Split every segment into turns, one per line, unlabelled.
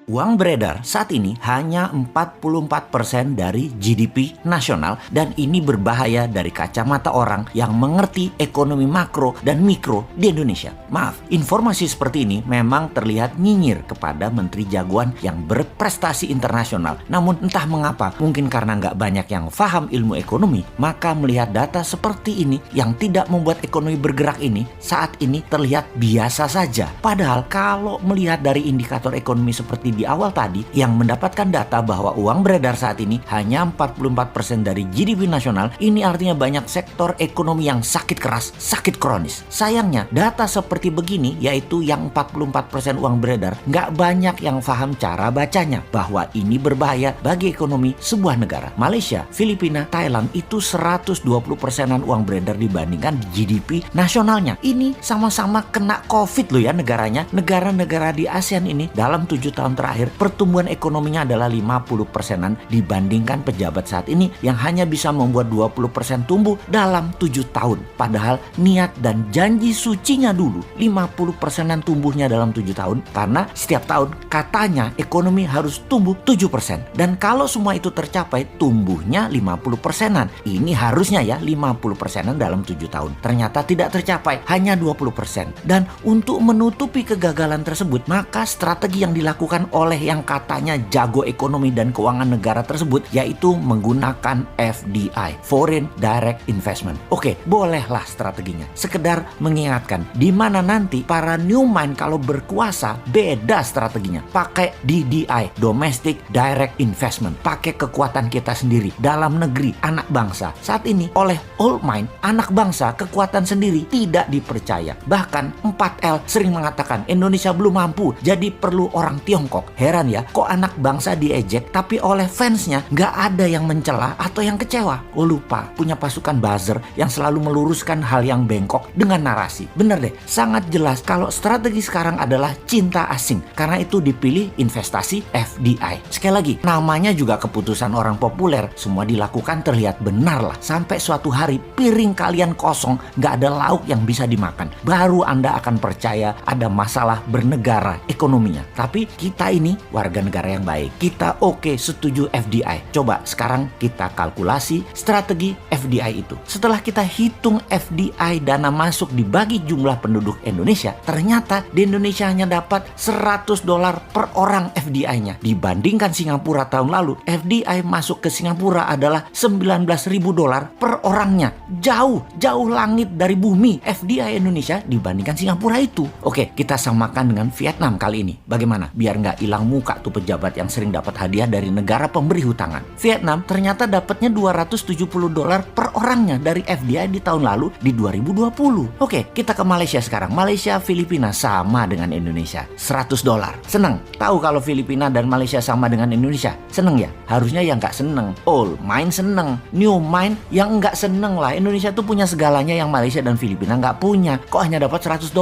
Uang beredar saat ini hanya 44% dari GDP nasional dan ini berbahaya dari kacamata orang yang mengerti ekonomi makro dan mikro di Indonesia. Maaf, informasi seperti ini memang terlihat nyinyir kepada menteri jagoan yang berprestasi internasional. Namun entah mengapa, mungkin karena nggak banyak yang paham ilmu ekonomi, maka melihat data seperti ini yang tidak membuat ekonomi bergerak ini saat ini terlihat biasa saja. Padahal kalau melihat dari indikator ekonomi seperti di awal tadi yang mendapatkan data bahwa uang beredar saat ini hanya 44% dari GDP nasional, ini artinya banyak sektor ekonomi yang sakit keras, sakit kronis. Sayangnya data seperti begini, yaitu yang 44% uang beredar, nggak banyak yang paham cara bacanya bahwa ini berbahaya bagi ekonomi sebuah negara. Malaysia, Filipina, Thailand itu 120%-an uang beredar dibandingkan GDP nasionalnya. Ini sama-sama kena COVID loh ya negaranya. Negara-negara di ASEAN ini dalam 7 tahun terakhir pertumbuhan ekonominya adalah 50%-an dibandingkan pejabat saat ini yang hanya bisa membuat 20% tumbuh dalam 7 tahun. Padahal niat dan janji sucinya dulu 50%-an tumbuhnya dalam 7 tahun karena setiap tahun katanya ekonomi harus tumbuh 7%. Dan kalau semua itu tercapai tumbuhnya 50%-an. Ini harusnya ya 50%-an dalam 7 tahun. Ternyata tidak tercapai, hanya 20%. Dan untuk menutupi kegagalan tersebut, maka strategi yang dilakukan oleh yang katanya jago ekonomi dan keuangan negara tersebut yaitu menggunakan FDI, Foreign Direct Investment. Oke, bolehlah strateginya. Sekedar mengingatkan di mana nanti para new mind kalau berkuasa beda strateginya. Pakai DDI, Domestic Direct Investment. Pakai kekuatan kita sendiri dalam negeri, anak bangsa. Saat ini oleh old mind, anak bangsa kekuatan sendiri tidak dipercaya. Bahkan 4L sering mengatakan Indonesia belum mampu, jadi perlu orang Tiongkok. Heran ya, kok anak bangsa diejek tapi oleh fansnya nggak ada yang mencela atau yang kecewa. Oh lupa, punya pasukan buzzer yang selalu meluruskan hal yang bengkok dengan narasi. Bener deh, sangat jelas kalau strategi sekarang adalah cinta asing. Karena itu dipilih investasi FDI. Sekali lagi, namanya juga keputusan orang populer. Semua dilakukan terlihat benar lah. Sampai suatu hari piring kalian kosong, nggak ada lauk yang bisa dimakan. Baru Anda akan percaya ada masalah bernegara ekonominya. Tapi kita ini warga negara yang baik. Kita setuju FDI. Coba sekarang kita kalkulasi strategi FDI itu. Setelah kita hitung FDI dana masuk dibagi jumlah penduduk Indonesia, ternyata di Indonesia hanya dapat $100 per orang FDI-nya. Dibandingkan Singapura tahun lalu, FDI masuk ke Singapura adalah $19.000 per orangnya. Jauh langit dari bumi FDI Indonesia dibandingkan Singapura itu. Oke, kita samakan dengan Vietnam kali ini. Bagaimana? Biar nggak hilang muka tuh pejabat yang sering dapat hadiah dari negara pemberi hutangan. Vietnam ternyata dapatnya $270 per orangnya dari FDI di tahun lalu di 2020. Oke, kita ke Malaysia sekarang. Malaysia, Filipina sama dengan Indonesia. $100. Seneng? Tahu kalau Filipina dan Malaysia sama dengan Indonesia? Seneng ya? Harusnya yang nggak seneng. Old mind seneng. New mind yang nggak seneng lah. Indonesia tuh punya segalanya yang Malaysia dan Filipina nggak punya. Kok hanya dapat $100?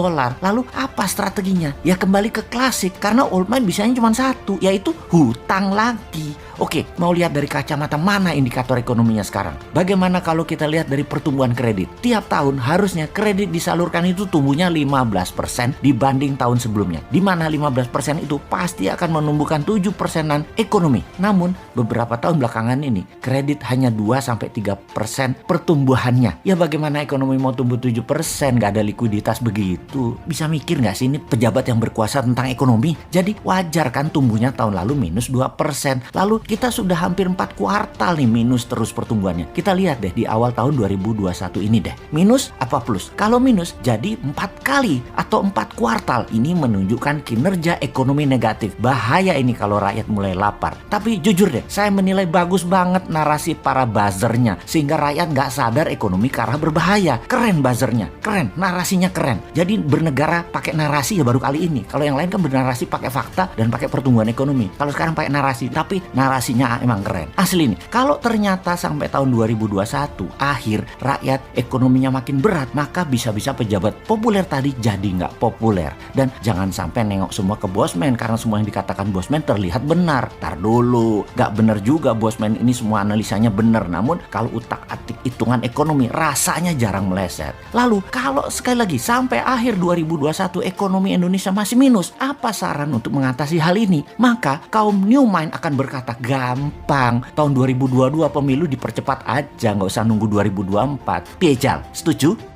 Lalu apa strateginya? Ya kembali ke klasik. Karena old mind bisanya cuma satu, yaitu hutang lagi. Oke, mau lihat dari kacamata mana indikator ekonominya sekarang? Bagaimana kalau kita lihat dari pertumbuhan kredit? Tiap tahun harusnya kredit disalurkan itu tumbuhnya 15% dibanding tahun sebelumnya. Di mana 15% itu pasti akan menumbuhkan 7%-an ekonomi. Namun, beberapa tahun belakangan ini, kredit hanya 2-3% pertumbuhannya. Ya bagaimana ekonomi mau tumbuh 7%? Nggak ada likuiditas begitu. Bisa mikir nggak sih ini pejabat yang berkuasa tentang ekonomi? Jadi wajar kan tumbuhnya tahun lalu minus 2%. Lalu kita sudah hampir 4 kuartal nih minus terus pertumbuhannya. Kita lihat deh di awal tahun 2021 ini deh. Minus apa plus? Kalau minus jadi 4 kali atau 4 kuartal. Ini menunjukkan kinerja ekonomi negatif. Bahaya ini kalau rakyat mulai lapar. Tapi jujur deh, saya menilai bagus banget narasi para buzzernya. Sehingga rakyat nggak sadar ekonomi ke arah berbahaya. Keren buzzernya, keren. Narasinya keren. Jadi bernegara pakai narasi ya baru kali ini. Kalau yang lain kan bernarasi pakai fakta dan pakai pertumbuhan ekonomi. Kalau sekarang pakai narasi, tapi narasi narasinya emang keren. Asli nih, kalau ternyata sampai tahun 2021 akhir rakyat ekonominya makin berat, maka bisa-bisa pejabat populer tadi jadi nggak populer. Dan jangan sampai nengok semua ke Bosman karena semua yang dikatakan Bosman terlihat benar. Tar dulu, nggak benar juga Bosman ini semua analisanya benar. Namun kalau utak-atik hitungan ekonomi rasanya jarang meleset. Lalu kalau sekali lagi sampai akhir 2021 ekonomi Indonesia masih minus, apa saran untuk mengatasi hal ini? Maka kaum New Mind akan berkata gampang, tahun 2022 pemilu dipercepat aja, nggak usah nunggu 2024. Piejal, setuju?